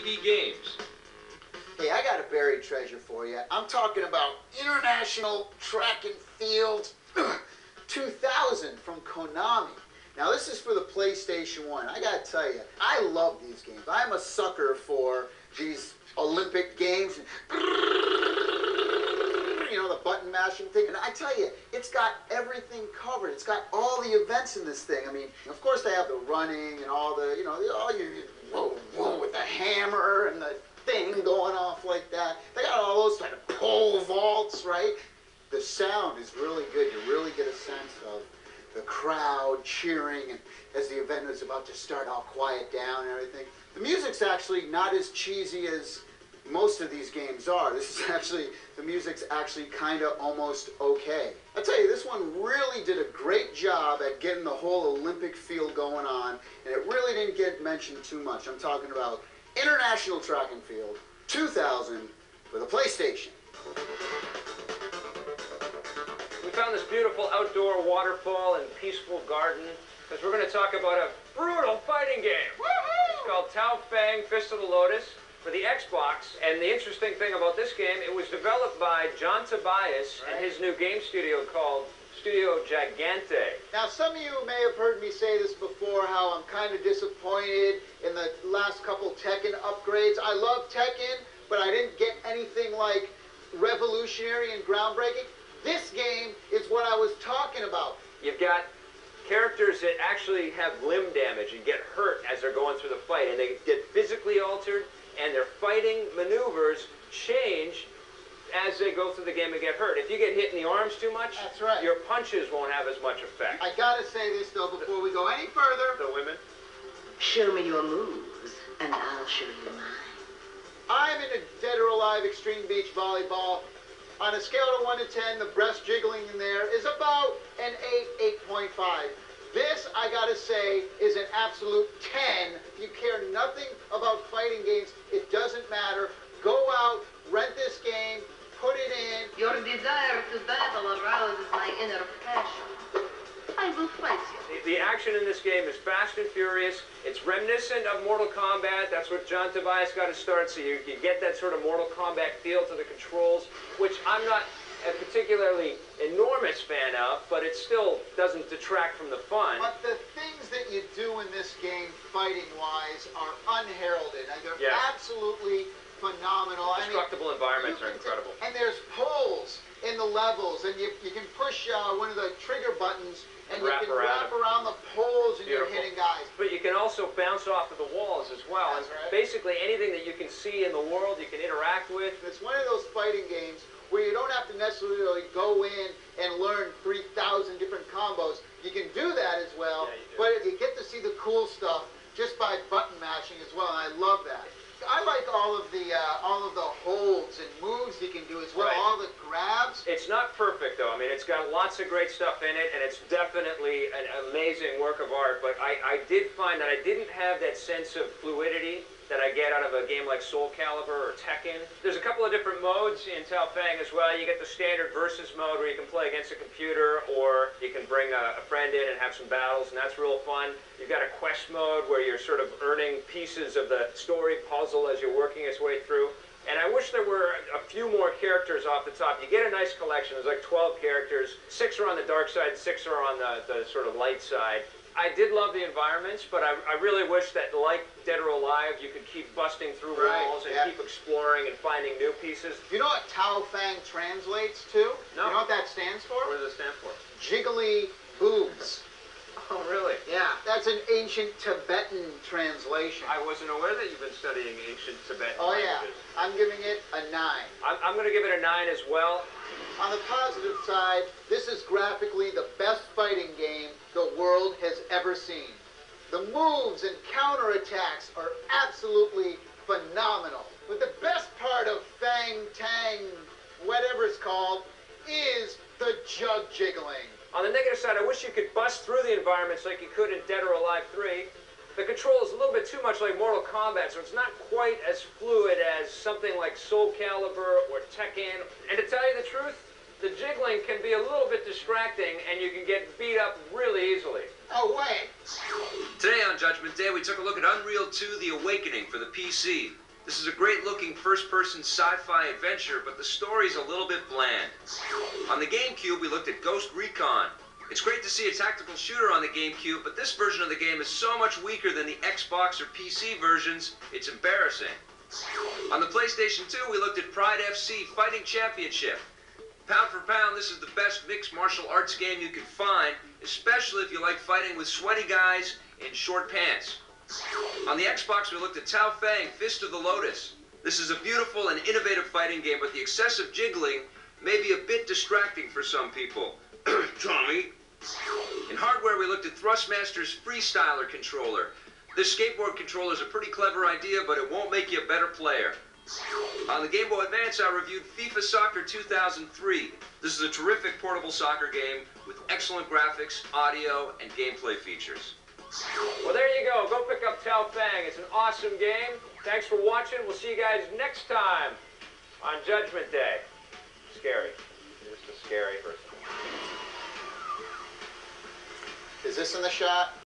TV games. Hey, I got a buried treasure for you. I'm talking about International Track and Field 2000 from Konami. Now, this is for the PlayStation 1. I gotta tell you, I love these games. I'm a sucker for these Olympic games. You know, the button mashing thing. And I tell you, it's got everything covered. It's got all the events in this thing. I mean, of course, they have the running and all the, you know, all you whoa, whoa, with the hammer and the thing going off like that. They got all those kind of pole vaults, right? The sound is really good. You really get a sense of the crowd cheering, and as the event is about to start, all quiet down and everything. The music's actually not as cheesy as most of these games are. This is actually, the music's actually kind of almost okay. I tell you, this one really did a great job at getting the whole Olympic feel going on, and it really didn't get mentioned too much. I'm talking about International Track and Field 2000 for the PlayStation. We found this beautiful outdoor waterfall and peaceful garden because we're going to talk about a brutal fighting game. It's called Tao Feng, Fist of the Lotus, for the Xbox. And the interesting thing about this game, it was developed by John Tobias and his new game studio called Studio Gigante. Now, some of you may have heard me say this before, how I'm kind of disappointed in the last couple Tekken upgrades. I love Tekken, but I didn't get anything like revolutionary and groundbreaking. This game is what I was talking about. You've got characters that actually have limb damage and get hurt as they're going through the fight, and they get physically altered, and their fighting maneuvers change as they go through the game and get hurt. If you get hit in the arms too much, that's right, your punches won't have as much effect. I gotta say this though before we go any further. The women? Show me your moves, and I'll show you mine. I'm into Dead or Alive Extreme Beach Volleyball. On a scale of 1 to 10, the breast jiggling in there is about an 8, 8.5. This, I gotta say, is an absolute 10. If you care nothing about fighting games, it doesn't matter. Go out, rent this game, put it in. Your desire to battle arouses my inner passion. I will fight you. The action in this game is fast and furious. It's reminiscent of Mortal Kombat. That's what John Tobias got to start, so you get that sort of Mortal Kombat feel to the controls, which I'm not a particularly enormous fan of, but it still doesn't detract from the fun. But the things that you do in this game, fighting-wise, are unheralded. They're absolutely phenomenal. Destructible environments are incredible. And there's pulls in the levels, and you can push one of the trigger buttons, and you can wrap around the poles, and you're hitting guys. But you can also bounce off of the walls as well. That's right. Basically, anything that you can see in the world, you can interact with. It's one of those fighting games where you don't have to necessarily go in and learn 3,000 different combos. You can do that as well, but you get to see the cool stuff just by button mashing as well, and I love that. I like all of the holds and moves you can do as well, all the grabs. It's not perfect, though. I mean, it's got lots of great stuff in it, and it's definitely an amazing work of art, but I did find that I didn't have that sense of fluidity that I get out of a game like Soul Calibur or Tekken. There's a couple of different modes in Tao Feng as well. You get the standard versus mode where you can play against a computer, or you can bring a friend in and have some battles, and that's real fun. You've got a quest mode where you're sort of earning pieces of the story puzzle as you're working its way through. And I wish there were a few more characters off the top. You get a nice collection. There's like 12 characters. 6 are on the dark side, 6 are on the sort of light side. I did love the environments, but I really wish that, like Dead or Alive, you could keep busting through walls and keep exploring and finding new pieces. You know what Tao Feng translates to? No. You know what that stands for? What does it stand for? Jiggly boobs. Oh, really? Yeah, that's an ancient Tibetan translation. I wasn't aware that you've been studying ancient Tibetan Oh, languages. yeah. I'm giving it a 9. I'm going to give it a 9 as well. On the positive side, this is graphically the best fighting game the world has ever seen. The moves and counterattacks are absolutely phenomenal. But the best part of Fang Tang, whatever it's called, is the jug jiggling. On the negative side, I wish you could bust through the environments like you could in Dead or Alive 3. The control is a little bit too much like Mortal Kombat, so it's not quite as fluid as something like Soul Calibur or Tekken. And to tell you the truth, the jiggling can be a little bit distracting, and you can get beat up really easily. Oh, wait. Today on Judgment Day, we took a look at Unreal 2: The Awakening for the PC. This is a great-looking first-person sci-fi adventure, but the story's a little bit bland. On the GameCube, we looked at Ghost Recon. It's great to see a tactical shooter on the GameCube, but this version of the game is so much weaker than the Xbox or PC versions, it's embarrassing. On the PlayStation 2, we looked at Pride FC Fighting Championship. Pound for pound, this is the best mixed martial arts game you can find, especially if you like fighting with sweaty guys in short pants. On the Xbox, we looked at Tao Feng, Fist of the Lotus. This is a beautiful and innovative fighting game, but the excessive jiggling may be a bit distracting for some people. Tommy. In hardware, we looked at Thrustmaster's Freestyler controller. This skateboard controller is a pretty clever idea, but it won't make you a better player. On the Game Boy Advance, I reviewed FIFA Soccer 2003. This is a terrific portable soccer game with excellent graphics, audio, and gameplay features. Well, there you go. Go pick up Tao Feng. It's an awesome game. Thanks for watching. We'll see you guys next time on Judgment Day. Scary. Just a scary person. Is this in the shot?